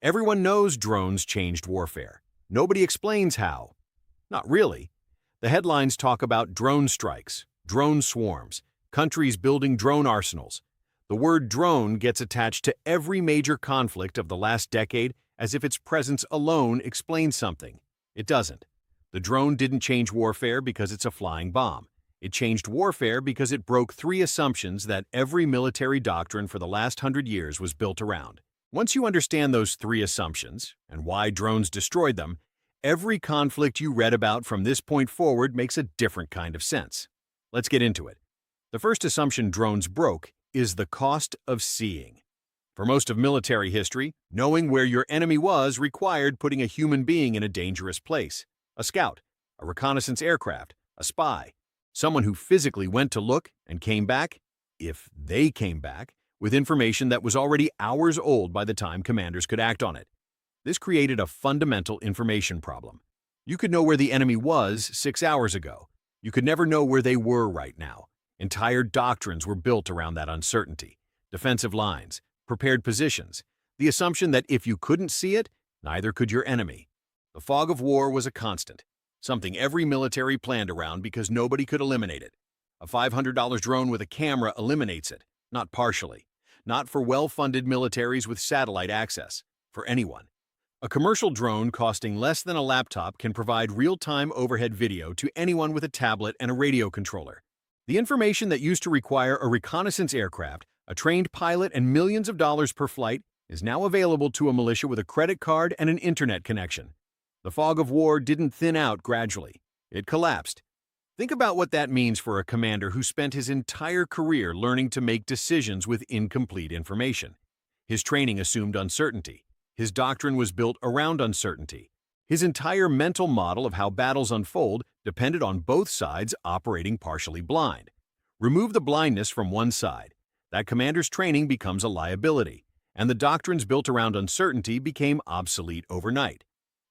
Everyone knows drones changed warfare. Nobody explains how. Not really. The headlines talk about drone strikes, drone swarms, countries building drone arsenals. The word drone gets attached to every major conflict of the last decade as if its presence alone explains something. It doesn't. The drone didn't change warfare because it's a flying bomb. It changed warfare because it broke three assumptions that every military doctrine for the last 100 years was built around. Once you understand those three assumptions and why drones destroyed them, every conflict you read about from this point forward makes a different kind of sense. Let's get into it. The first assumption drones broke is the cost of seeing. For most of military history, knowing where your enemy was required putting a human being in a dangerous place. A scout, a reconnaissance aircraft, a spy, someone who physically went to look and came back, if they came back, with information that was already hours old by the time commanders could act on it. This created a fundamental information problem. You could know where the enemy was 6 hours ago. You could never know where they were right now. Entire doctrines were built around that uncertainty. Defensive lines, prepared positions, the assumption that if you couldn't see it, neither could your enemy. The fog of war was a constant, something every military planned around because nobody could eliminate it. A $500 drone with a camera eliminates it, not partially. Not for well-funded militaries with satellite access, for anyone. A commercial drone costing less than a laptop can provide real-time overhead video to anyone with a tablet and a radio controller. The information that used to require a reconnaissance aircraft, a trained pilot, and millions of dollars per flight is now available to a militia with a credit card and an internet connection. The fog of war didn't thin out gradually. It collapsed. Think about what that means for a commander who spent his entire career learning to make decisions with incomplete information. His training assumed uncertainty. His doctrine was built around uncertainty. His entire mental model of how battles unfold depended on both sides operating partially blind. Remove the blindness from one side. That commander's training becomes a liability, and the doctrines built around uncertainty became obsolete overnight.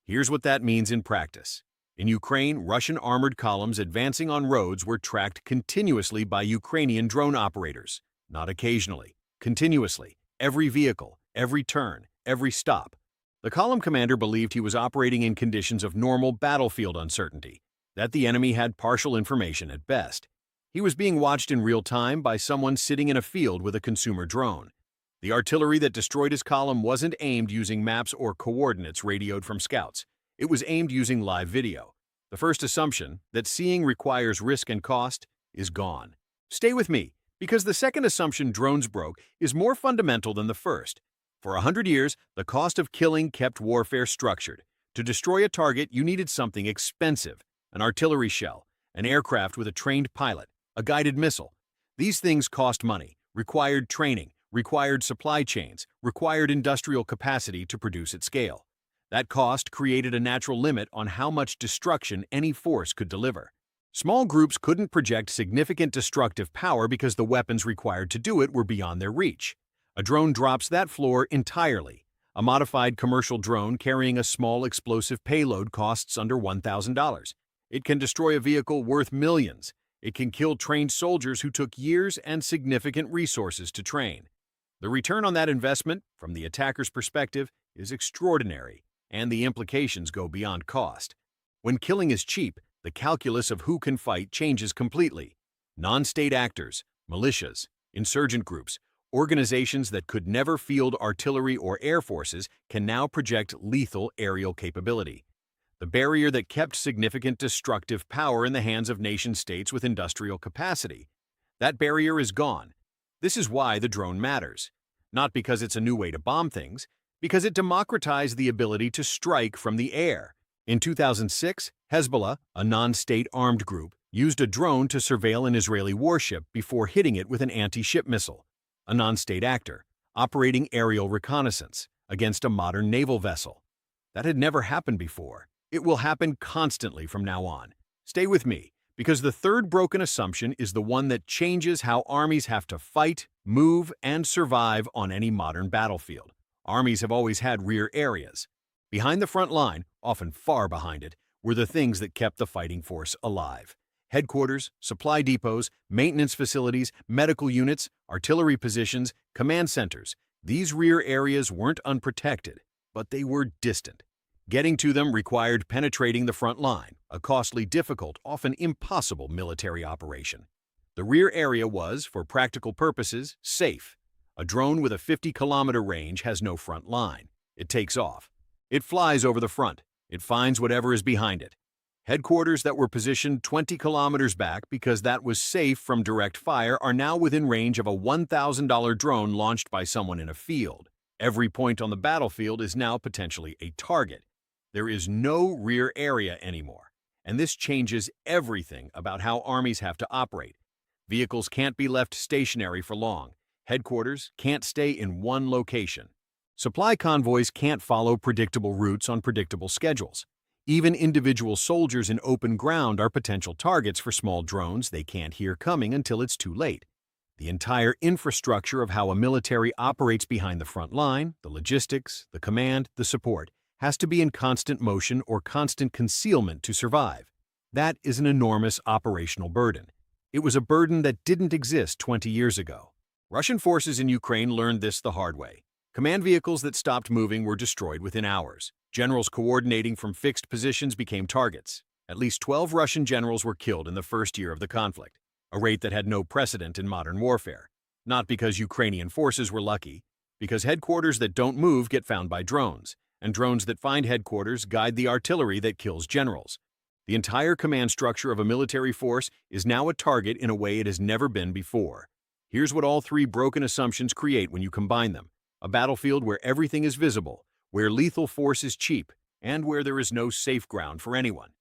Here's what that means in practice. In Ukraine, Russian armored columns advancing on roads were tracked continuously by Ukrainian drone operators. Not occasionally, continuously, every vehicle, every turn, every stop. The column commander believed he was operating in conditions of normal battlefield uncertainty, that the enemy had partial information at best. He was being watched in real time by someone sitting in a field with a consumer drone. The artillery that destroyed his column wasn't aimed using maps or coordinates radioed from scouts. It was aimed using live video. The first assumption, that seeing requires risk and cost, is gone. Stay with me, because the second assumption drones broke is more fundamental than the first. For 100 years, the cost of killing kept warfare structured. To destroy a target, you needed something expensive, an artillery shell, an aircraft with a trained pilot, a guided missile. These things cost money, required training, required supply chains, required industrial capacity to produce at scale. That cost created a natural limit on how much destruction any force could deliver. Small groups couldn't project significant destructive power because the weapons required to do it were beyond their reach. A drone drops that floor entirely. A modified commercial drone carrying a small explosive payload costs under $1,000. It can destroy a vehicle worth millions. It can kill trained soldiers who took years and significant resources to train. The return on that investment, from the attacker's perspective, is extraordinary, and the implications go beyond cost. When killing is cheap, the calculus of who can fight changes completely. Non-state actors, militias, insurgent groups, organizations that could never field artillery or air forces can now project lethal aerial capability. The barrier that kept significant destructive power in the hands of nation-states with industrial capacity. That barrier is gone. This is why the drone matters. Not because it's a new way to bomb things, because it democratized the ability to strike from the air. In 2006, Hezbollah, a non-state armed group, used a drone to surveil an Israeli warship before hitting it with an anti-ship missile. A non-state actor, operating aerial reconnaissance against a modern naval vessel. That had never happened before. It will happen constantly from now on. Stay with me, because the third broken assumption is the one that changes how armies have to fight, move, and survive on any modern battlefield. Armies have always had rear areas. Behind the front line, often far behind it, were the things that kept the fighting force alive. Headquarters, supply depots, maintenance facilities, medical units, artillery positions, command centers. These rear areas weren't unprotected. but they were distant. Getting to them required penetrating the front line, a costly, difficult, often impossible military operation. The rear area was, for practical purposes, safe. A drone with a 50-kilometer range has no front line. It takes off. It flies over the front. It finds whatever is behind it. Headquarters that were positioned 20 kilometers back because that was safe from direct fire are now within range of a $1,000 drone launched by someone in a field. Every point on the battlefield is now potentially a target. There is no rear area anymore, and this changes everything about how armies have to operate. Vehicles can't be left stationary for long. Headquarters can't stay in one location. Supply convoys can't follow predictable routes on predictable schedules. Even individual soldiers in open ground are potential targets for small drones they can't hear coming until it's too late. The entire infrastructure of how a military operates behind the front line, the logistics, the command, the support, has to be in constant motion or constant concealment to survive. That is an enormous operational burden. It was a burden that didn't exist 20 years ago. Russian forces in Ukraine learned this the hard way. Command vehicles that stopped moving were destroyed within hours. Generals coordinating from fixed positions became targets. At least 12 Russian generals were killed in the first year of the conflict, a rate that had no precedent in modern warfare. Not because Ukrainian forces were lucky, because headquarters that don't move get found by drones, and drones that find headquarters guide the artillery that kills generals. The entire command structure of a military force is now a target in a way it has never been before. Here's what all three broken assumptions create when you combine them: a battlefield where everything is visible, where lethal force is cheap, and where there is no safe ground for anyone.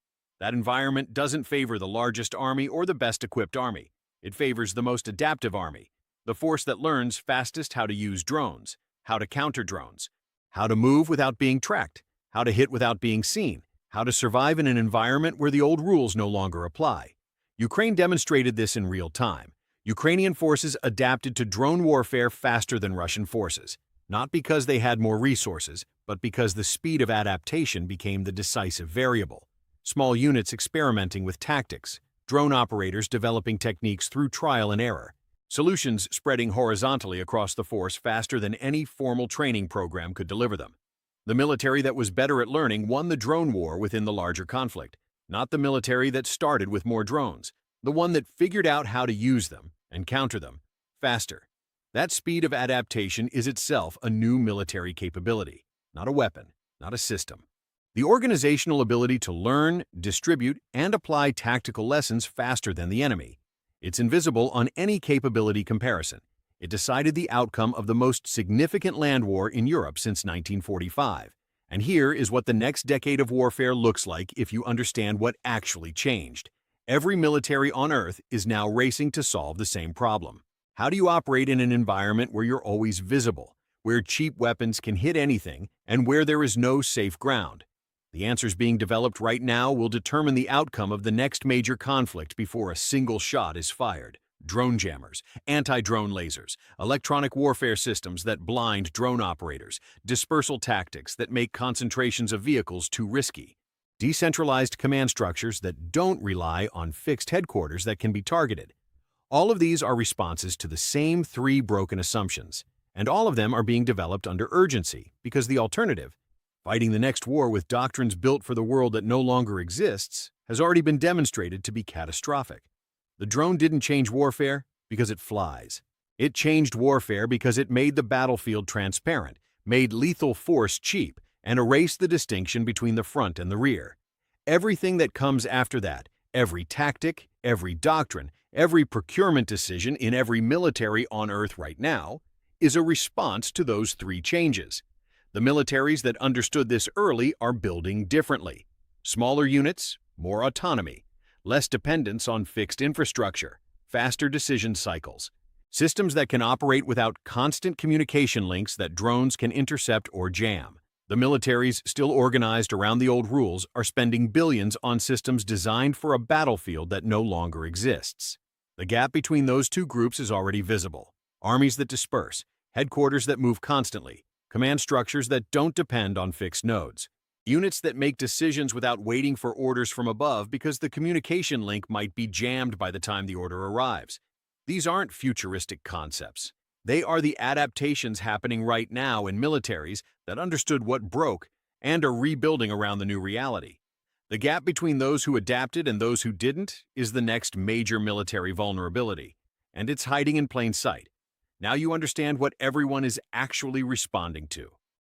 That environment doesn't favor the largest army or the best-equipped army. It favors the most adaptive army, the force that learns fastest how to use drones, how to counter drones, how to move without being tracked, how to hit without being seen, how to survive in an environment where the old rules no longer apply. Ukraine demonstrated this in real time. Ukrainian forces adapted to drone warfare faster than Russian forces, not because they had more resources, but because the speed of adaptation became the decisive variable. Small units experimenting with tactics, drone operators developing techniques through trial and error, solutions spreading horizontally across the force faster than any formal training program could deliver them. The military that was better at learning won the drone war within the larger conflict, not the military that started with more drones, the one that figured out how to use them and counter them faster. That speed of adaptation is itself a new military capability, not a weapon, not a system. The organizational ability to learn, distribute, and apply tactical lessons faster than the enemy. It's invisible on any capability comparison. It decided the outcome of the most significant land war in Europe since 1945. And here is what the next decade of warfare looks like if you understand what actually changed. Every military on Earth is now racing to solve the same problem. How do you operate in an environment where you're always visible, where cheap weapons can hit anything, and where there is no safe ground? The answers being developed right now will determine the outcome of the next major conflict before a single shot is fired. Drone jammers, anti-drone lasers, electronic warfare systems that blind drone operators, dispersal tactics that make concentrations of vehicles too risky, decentralized command structures that don't rely on fixed headquarters that can be targeted. All of these are responses to the same three broken assumptions, and all of them are being developed under urgency because the alternative, fighting the next war with doctrines built for the world that no longer exists, has already been demonstrated to be catastrophic. The drone didn't change warfare because it flies. It changed warfare because it made the battlefield transparent, made lethal force cheap, and erased the distinction between the front and the rear. Everything that comes after that, every tactic, every doctrine, every procurement decision in every military on Earth right now, is a response to those three changes. The militaries that understood this early are building differently. Smaller units, more autonomy, less dependence on fixed infrastructure, faster decision cycles, systems that can operate without constant communication links that drones can intercept or jam. The militaries still organized around the old rules are spending billions on systems designed for a battlefield that no longer exists. The gap between those two groups is already visible. Armies that disperse, headquarters that move constantly, command structures that don't depend on fixed nodes, units that make decisions without waiting for orders from above because the communication link might be jammed by the time the order arrives. These aren't futuristic concepts. They are the adaptations happening right now in militaries that understood what broke and are rebuilding around the new reality. The gap between those who adapted and those who didn't is the next major military vulnerability, and it's hiding in plain sight. Now you understand what everyone is actually responding to.